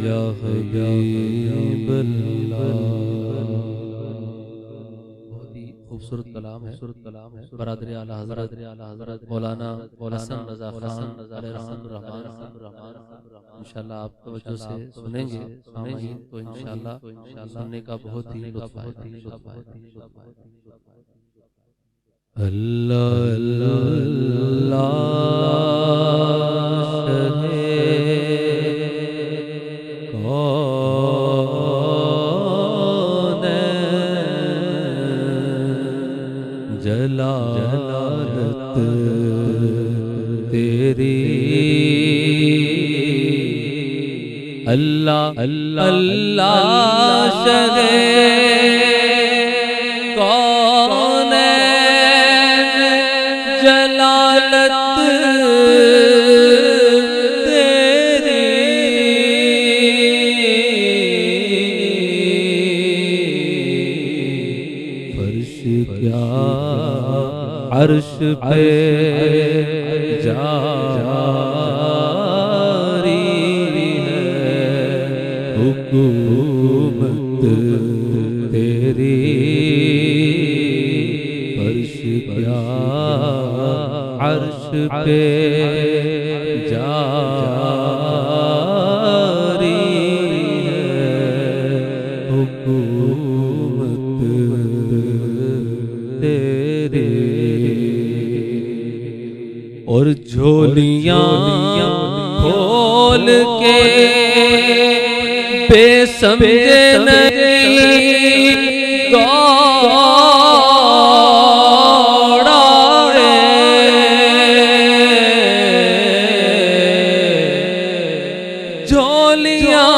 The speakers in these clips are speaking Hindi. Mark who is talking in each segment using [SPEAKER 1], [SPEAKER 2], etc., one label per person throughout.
[SPEAKER 1] या हबीब अल्लाह। बहुत ही खूबसूरत कलाम है बरादर आला हज़रत मौलाना हसन रज़ा खान रहमान। इंशाअल्लाह आप तवज्जो से सुनेंगे तो इंशाअल्लाह सुनने का बहुत ही लुत्फ़ आएगा। अल्लाह अल्लाह जलालत तेरी अल्लाह अल्लाह शहे कौन जलालत तेरी फर्श क्या अर्श पे जारी है हुकूमत तेरी। फर्श क्या अर्श पे जारी है हुकूमत तेरी। और झोलियां खोल के बेसमझे नहीं दौड़ाए झोलियां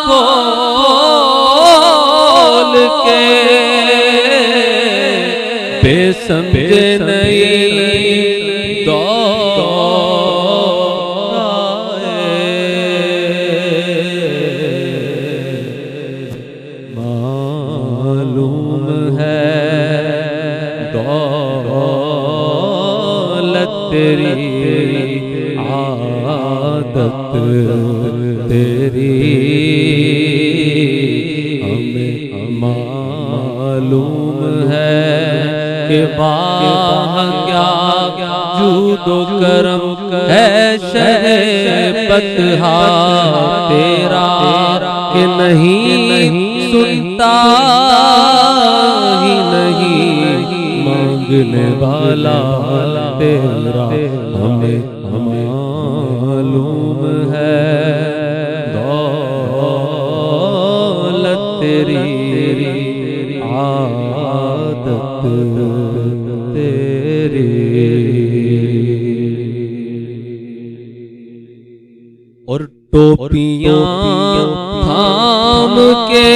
[SPEAKER 1] खोल के बेसमझे नहीं दौड़ाए। मालूम है दौलत तेरी आदत तेरी। हमें मालूम है के बाह क्या जूदो करम है शहबतहा तेरा कि नहीं सुनता ही नहीं मांगने वाला तेरा। हमें मालूम है दौलत तेरी आदत तेरी। और टोपियां थाम के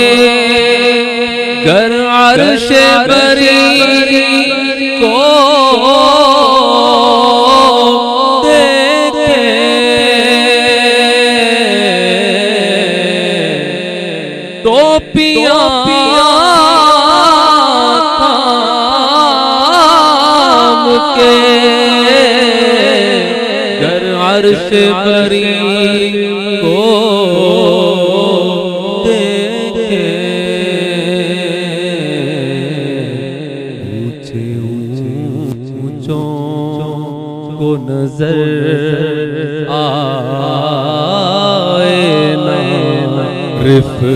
[SPEAKER 1] गर अर्श बरी को देखे टोपियां के गर अर्श बरी को देखे ऊंचे ऊंचों को नजर आए ना रिफ़त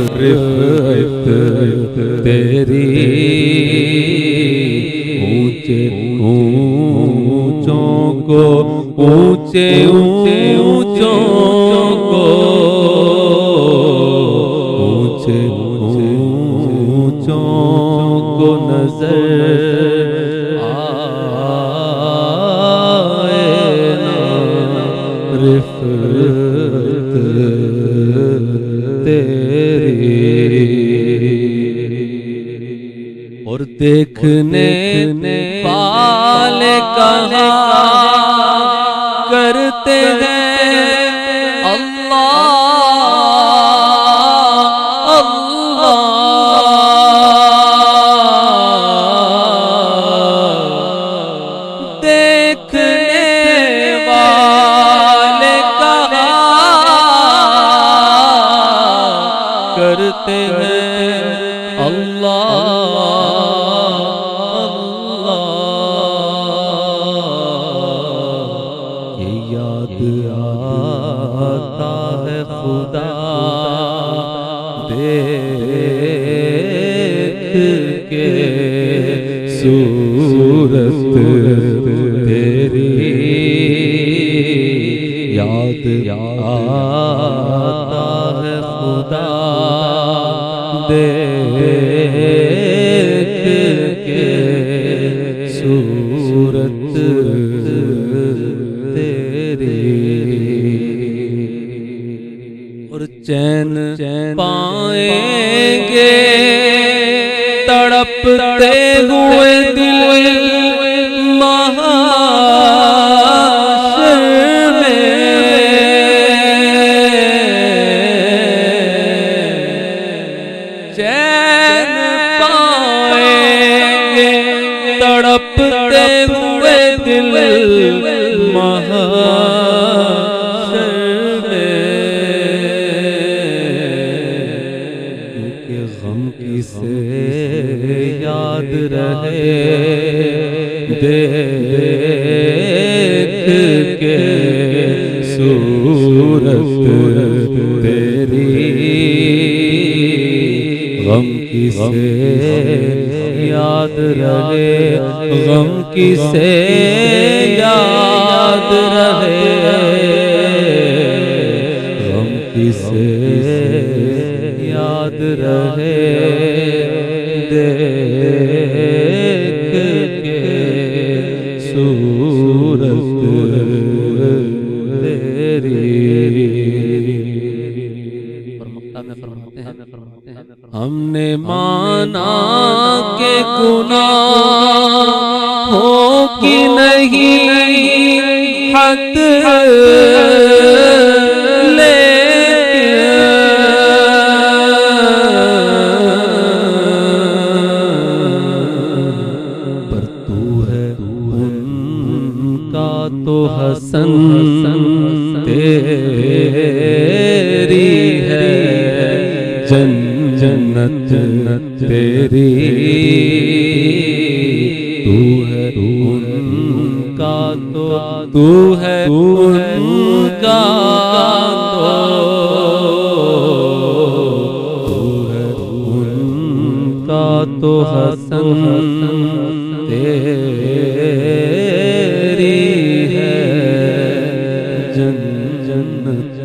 [SPEAKER 1] तेरी। ऊंचे ऊंचों को ऊंचे ऊंचों को ऊंचे ऊंचों को नजर आए ना रिफ़त तेरी। और देखने वाले कहा करते हैं अल्लाह अल्लाह। देखने आता है खुदा देख के सूरत तेरी याद आता है खुदा देख के सूरत तेरी। और चैन पाएंगे तड़पते हुए दिल महाशर में, चैन पाएंगे तड़पते हुए दिल महाशर में, क्योंकि गम किसे याद रहे देख के सूरत तेरी। गम किसे याद रहे, गम किसे याद रहे, गम किसे याद रहे देख के सूरत तेरी। हमने माना के गुनाह हो कि नहीं हद पर तू है उनका तो हसन तेरी है जन्नत तेरी। तू है उनका तो, तू है उनका तो, तू है उनका तो हसन तेरी है जन्नत